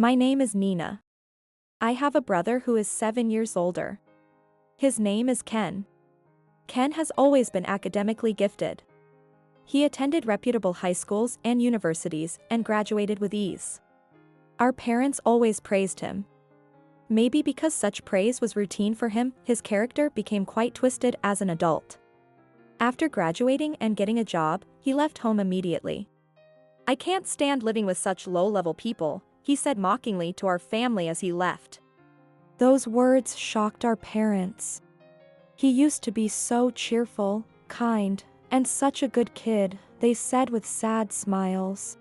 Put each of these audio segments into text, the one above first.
My name is Nina. I have a brother who is 7 years older. His name is Ken. Ken has always been academically gifted. He attended reputable high schools and universities and graduated with ease. Our parents always praised him. Maybe because such praise was routine for him, his character became quite twisted as an adult. After graduating and getting a job, he left home immediately. "I can't stand living with such low-level people," he said mockingly to our family as he left. Those words shocked our parents. "He used to be so cheerful, kind, and such a good kid," they said with sad smiles.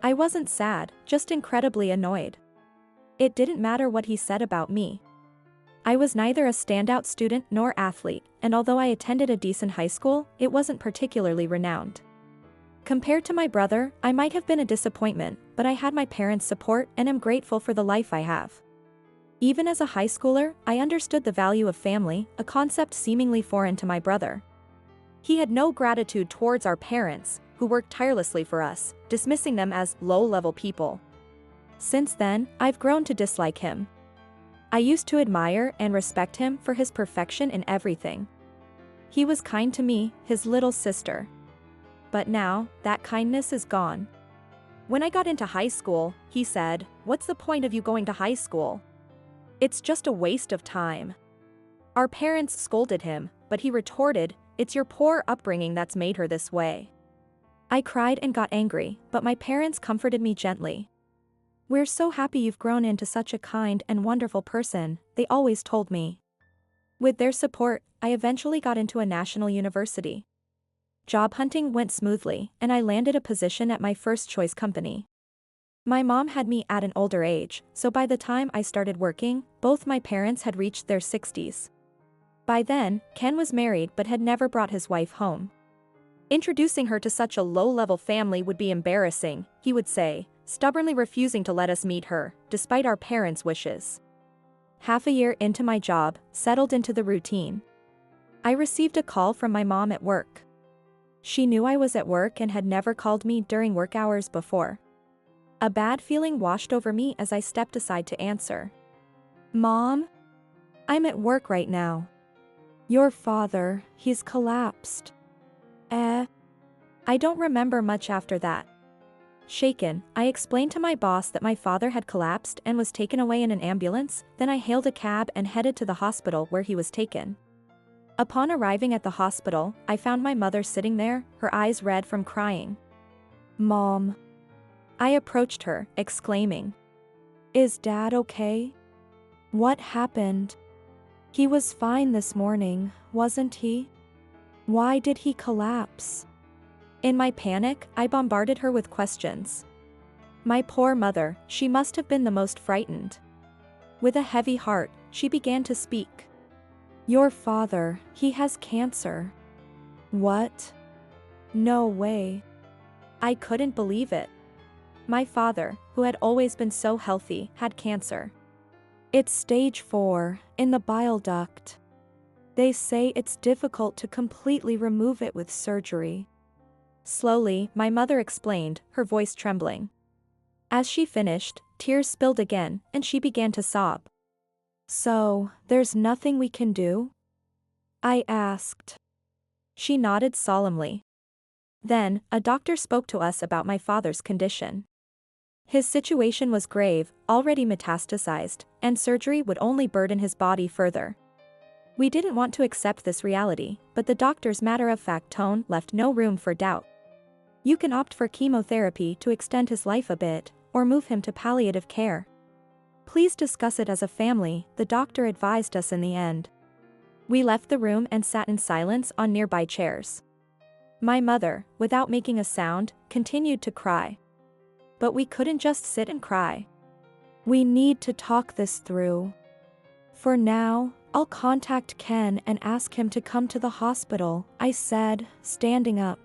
I wasn't sad, just incredibly annoyed. It didn't matter what he said about me. I was neither a standout student nor athlete, and although I attended a decent high school, it wasn't particularly renowned. Compared to my brother, I might have been a disappointment, but I had my parents' support and am grateful for the life I have. Even as a high schooler, I understood the value of family, a concept seemingly foreign to my brother. He had no gratitude towards our parents, who worked tirelessly for us, dismissing them as low-level people. Since then, I've grown to dislike him. I used to admire and respect him for his perfection in everything. He was kind to me, his little sister. But now, that kindness is gone. When I got into high school, he said, "What's the point of you going to high school? It's just a waste of time." Our parents scolded him, but he retorted, "It's your poor upbringing that's made her this way." I cried and got angry, but my parents comforted me gently. "We're so happy you've grown into such a kind and wonderful person," they always told me. With their support, I eventually got into a national university. Job hunting went smoothly, and I landed a position at my first choice company. My mom had me at an older age, so by the time I started working, both my parents had reached their 60s. By then, Ken was married but had never brought his wife home. "Introducing her to such a low-level family would be embarrassing," he would say, stubbornly refusing to let us meet her, despite our parents' wishes. Half a year into my job, settled into the routine, I received a call from my mom at work. She knew I was at work and had never called me during work hours before. A bad feeling washed over me as I stepped aside to answer. "Mom? I'm at work right now. Your father, he's collapsed." I don't remember much after that. Shaken, I explained to my boss that my father had collapsed and was taken away in an ambulance, then I hailed a cab and headed to the hospital where he was taken. Upon arriving at the hospital, I found my mother sitting there, her eyes red from crying. "Mom." I approached her, exclaiming, "Is Dad okay? What happened? He was fine this morning, wasn't he? Why did he collapse?" In my panic, I bombarded her with questions. My poor mother, she must have been the most frightened. With a heavy heart, she began to speak. "Your father, he has cancer." "What? No way." I couldn't believe it. My father, who had always been so healthy, had cancer. "It's stage 4, in the bile duct. They say it's difficult to completely remove it with surgery." Slowly, my mother explained, her voice trembling. As she finished, tears spilled again, and she began to sob. "So, there's nothing we can do?" I asked. She nodded solemnly. Then, a doctor spoke to us about my father's condition. His situation was grave, already metastasized, and surgery would only burden his body further. We didn't want to accept this reality, but the doctor's matter-of-fact tone left no room for doubt. "You can opt for chemotherapy to extend his life a bit, or move him to palliative care. Please discuss it as a family," the doctor advised us in the end. We left the room and sat in silence on nearby chairs. My mother, without making a sound, continued to cry. But we couldn't just sit and cry. "We need to talk this through. For now, I'll contact Ken and ask him to come to the hospital," I said, standing up.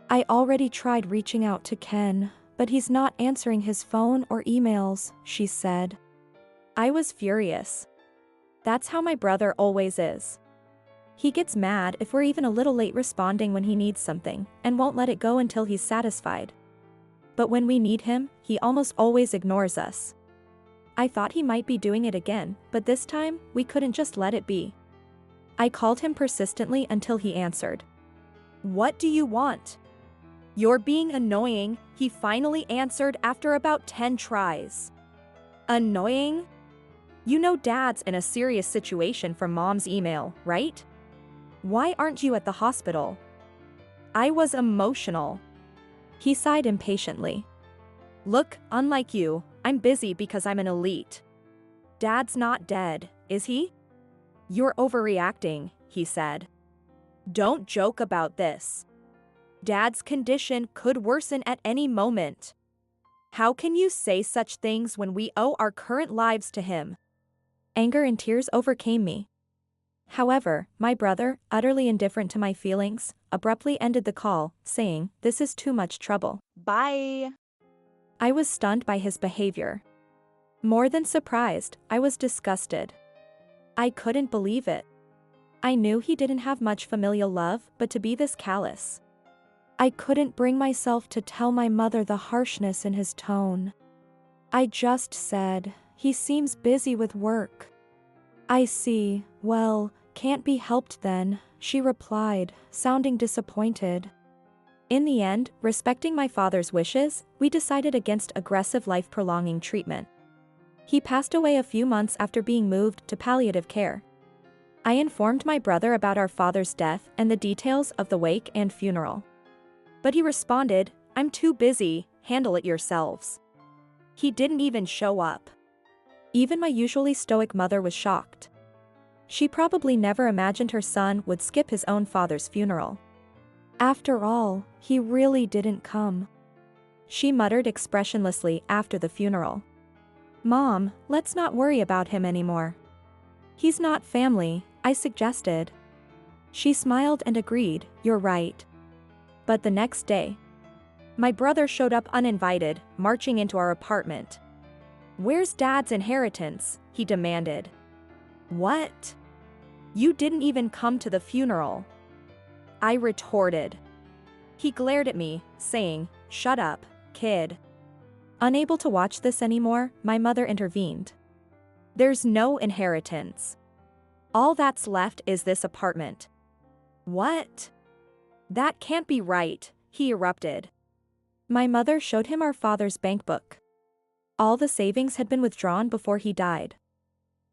"I already tried reaching out to Ken, but he's not answering his phone or emails," she said. I was furious. That's how my brother always is. He gets mad if we're even a little late responding when he needs something, and won't let it go until he's satisfied. But when we need him, he almost always ignores us. I thought he might be doing it again, but this time, we couldn't just let it be. I called him persistently until he answered. "What do you want?" "You're being annoying," he finally answered after about 10 tries. "Annoying? You know Dad's in a serious situation from Mom's email, right? Why aren't you at the hospital?" I was emotional. He sighed impatiently. "Look, unlike you, I'm busy because I'm an elite. Dad's not dead, is he?" "You're overreacting," he said. "Don't joke about this. Dad's condition could worsen at any moment. How can you say such things when we owe our current lives to him?" Anger and tears overcame me. However, my brother, utterly indifferent to my feelings, abruptly ended the call, saying, "This is too much trouble. Bye." I was stunned by his behavior. More than surprised, I was disgusted. I couldn't believe it. I knew he didn't have much familial love, but to be this callous. I couldn't bring myself to tell my mother the harshness in his tone. I just said, "He seems busy with work." "I see, well, can't be helped then," she replied, sounding disappointed. In the end, respecting my father's wishes, we decided against aggressive life-prolonging treatment. He passed away a few months after being moved to palliative care. I informed my brother about our father's death and the details of the wake and funeral. But he responded, "I'm too busy, handle it yourselves." He didn't even show up. Even my usually stoic mother was shocked. She probably never imagined her son would skip his own father's funeral. "After all, he really didn't come," she muttered expressionlessly after the funeral. "Mom, let's not worry about him anymore." "He's not family," I suggested. She smiled and agreed, "You're right." But the next day, my brother showed up uninvited, marching into our apartment. "Where's Dad's inheritance?" he demanded. "What? You didn't even come to the funeral," I retorted. He glared at me, saying, "Shut up, kid." Unable to watch this anymore, my mother intervened. "There's no inheritance. All that's left is this apartment." "What? That can't be right," he erupted. My mother showed him our father's bankbook. All the savings had been withdrawn before he died.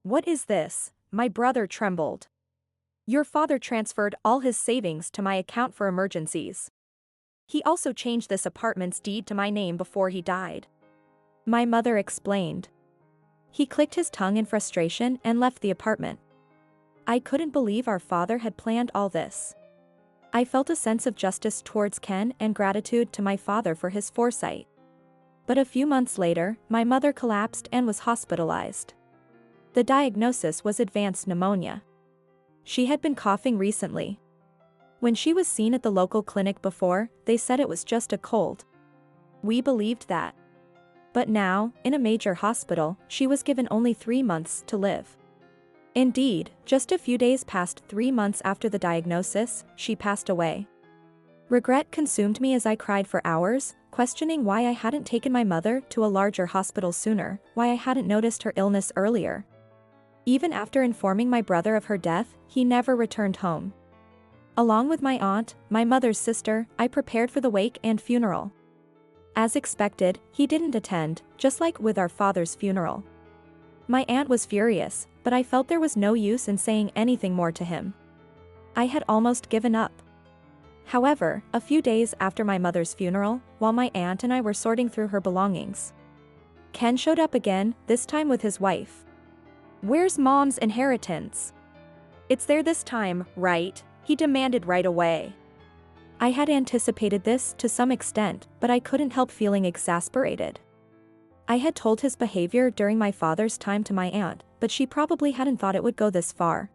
"What is this?" My brother trembled. "Your father transferred all his savings to my account for emergencies. He also changed this apartment's deed to my name before he died," my mother explained. He clicked his tongue in frustration and left the apartment. I couldn't believe our father had planned all this. I felt a sense of justice towards Ken and gratitude to my father for his foresight. But a few months later, my mother collapsed and was hospitalized. The diagnosis was advanced pneumonia. She had been coughing recently. When she was seen at the local clinic before, they said it was just a cold. We believed that. But now, in a major hospital, she was given only 3 months to live. Indeed, just a few days past 3 months after the diagnosis, she passed away. Regret consumed me as I cried for hours, questioning why I hadn't taken my mother to a larger hospital sooner, why I hadn't noticed her illness earlier. Even after informing my brother of her death, he never returned home. Along with my aunt, my mother's sister, I prepared for the wake and funeral. As expected, he didn't attend, just like with our father's funeral. My aunt was furious, but I felt there was no use in saying anything more to him. I had almost given up. However, a few days after my mother's funeral, while my aunt and I were sorting through her belongings, Ken showed up again, this time with his wife. "Where's Mom's inheritance?" "It's there this time, right?" he demanded right away. I had anticipated this to some extent, but I couldn't help feeling exasperated. I had told his behavior during my father's time to my aunt, but she probably hadn't thought it would go this far.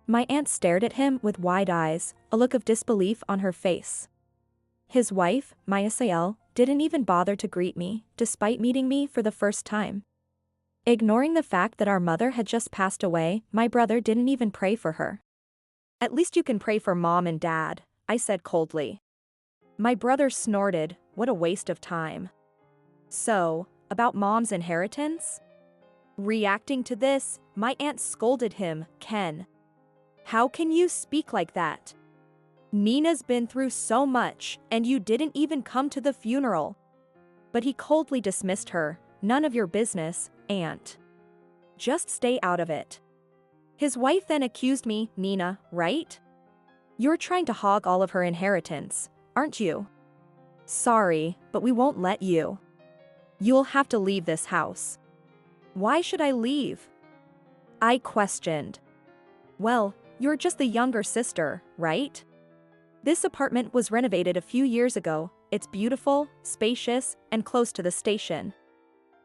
My aunt stared at him with wide eyes, a look of disbelief on her face. His wife, my SIL, didn't even bother to greet me, despite meeting me for the first time. Ignoring the fact that our mother had just passed away, my brother didn't even pray for her. "At least you can pray for Mom and Dad," I said coldly. My brother snorted, "What a waste of time." "So, about Mom's inheritance?" Reacting to this, my aunt scolded him, "Ken, how can you speak like that? Nina's been through so much, and you didn't even come to the funeral." But he coldly dismissed her. "None of your business, aunt. Just stay out of it." His wife then accused me, "Nina, right? You're trying to hog all of her inheritance, aren't you? Sorry, but we won't let you. You'll have to leave this house." "Why should I leave?" I questioned. "Well, you're just the younger sister, right? This apartment was renovated a few years ago. It's beautiful, spacious, and close to the station.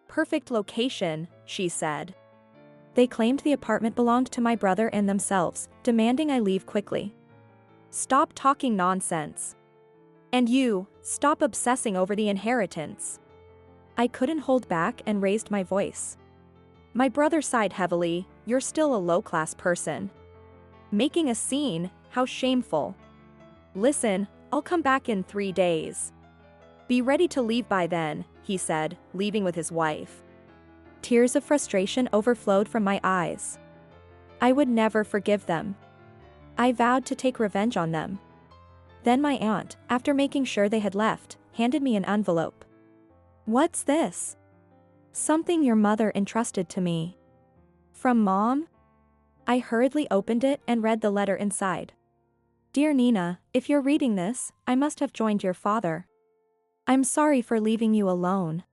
Perfect location," she said. They claimed the apartment belonged to my brother and themselves, demanding I leave quickly. "Stop talking nonsense. And you, stop obsessing over the inheritance." I couldn't hold back and raised my voice. My brother sighed heavily. "You're still a low-class person. Making a scene, how shameful. Listen, I'll come back in 3 days. Be ready to leave by then," he said, leaving with his wife. Tears of frustration overflowed from my eyes. I would never forgive them. I vowed to take revenge on them. Then my aunt, after making sure they had left, handed me an envelope. "What's this?" "Something your mother entrusted to me." "From Mom?" I hurriedly opened it and read the letter inside. "Dear Nina, if you're reading this, I must have joined your father. I'm sorry for leaving you alone.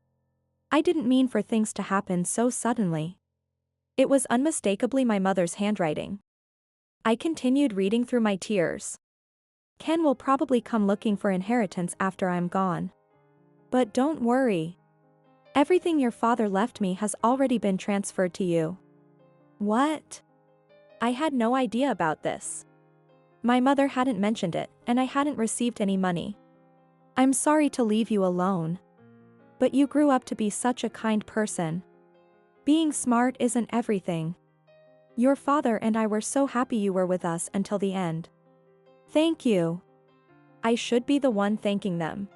I didn't mean for things to happen so suddenly." It was unmistakably my mother's handwriting. I continued reading through my tears. "Ken will probably come looking for inheritance after I'm gone. But don't worry. Everything your father left me has already been transferred to you." What? I had no idea about this. My mother hadn't mentioned it, and I hadn't received any money. "I'm sorry to leave you alone. But you grew up to be such a kind person. Being smart isn't everything. Your father and I were so happy you were with us until the end. Thank you." I should be the one thanking them.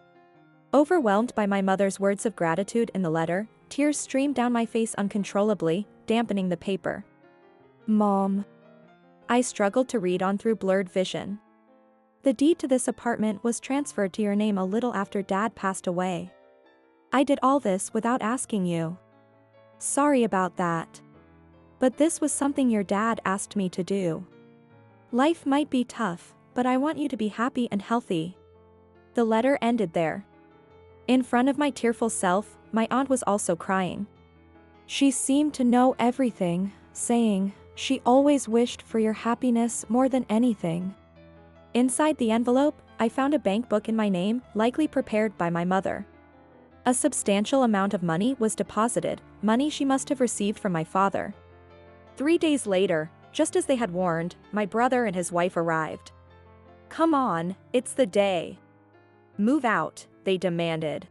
Overwhelmed by my mother's words of gratitude in the letter, tears streamed down my face uncontrollably, dampening the paper. "Mom." I struggled to read on through blurred vision. "The deed to this apartment was transferred to your name a little after Dad passed away. I did all this without asking you. Sorry about that. But this was something your dad asked me to do. Life might be tough, but I want you to be happy and healthy." The letter ended there. In front of my tearful self, my aunt was also crying. She seemed to know everything, saying, "She always wished for your happiness more than anything." Inside the envelope, I found a bank book in my name, likely prepared by my mother. A substantial amount of money was deposited, money she must have received from my father. 3 days later, just as they had warned, my brother and his wife arrived. "Come on, it's the day. Move out," they demanded.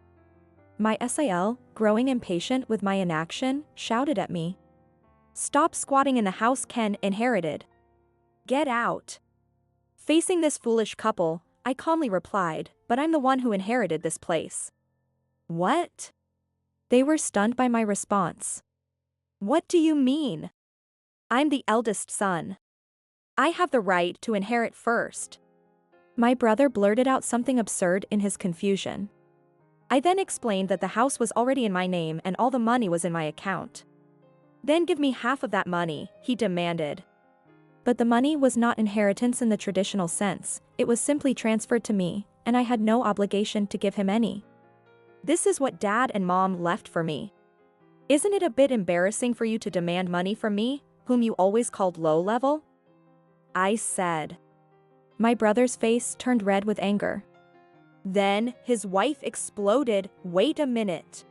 My SIL, growing impatient with my inaction, shouted at me. "Stop squatting in the house Ken inherited. Get out." Facing this foolish couple, I calmly replied, "But I'm the one who inherited this place." "What?" They were stunned by my response. "What do you mean? I'm the eldest son. I have the right to inherit first." My brother blurted out something absurd in his confusion. I then explained that the house was already in my name and all the money was in my account. "Then give me half of that money," he demanded. But the money was not inheritance in the traditional sense, it was simply transferred to me, and I had no obligation to give him any. "This is what Dad and Mom left for me. Isn't it a bit embarrassing for you to demand money from me, whom you always called low-level?" I said. My brother's face turned red with anger. Then, his wife exploded, "Wait a minute.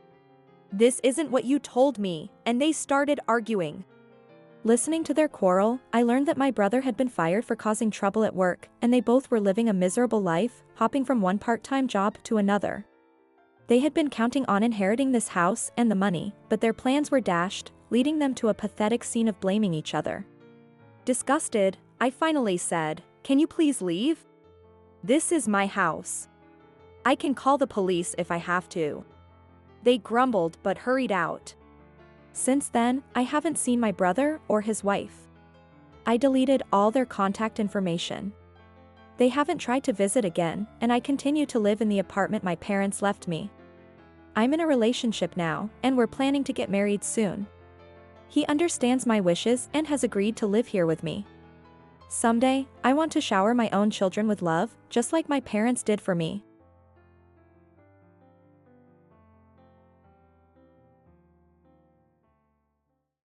This isn't what you told me," and they started arguing. Listening to their quarrel, I learned that my brother had been fired for causing trouble at work, and they both were living a miserable life, hopping from one part-time job to another. They had been counting on inheriting this house and the money, but their plans were dashed, leading them to a pathetic scene of blaming each other. Disgusted, I finally said, "Can you please leave? This is my house. I can call the police if I have to." They grumbled but hurried out. Since then, I haven't seen my brother or his wife. I deleted all their contact information. They haven't tried to visit again, and I continue to live in the apartment my parents left me. I'm in a relationship now, and we're planning to get married soon. He understands my wishes and has agreed to live here with me. Someday, I want to shower my own children with love, just like my parents did for me.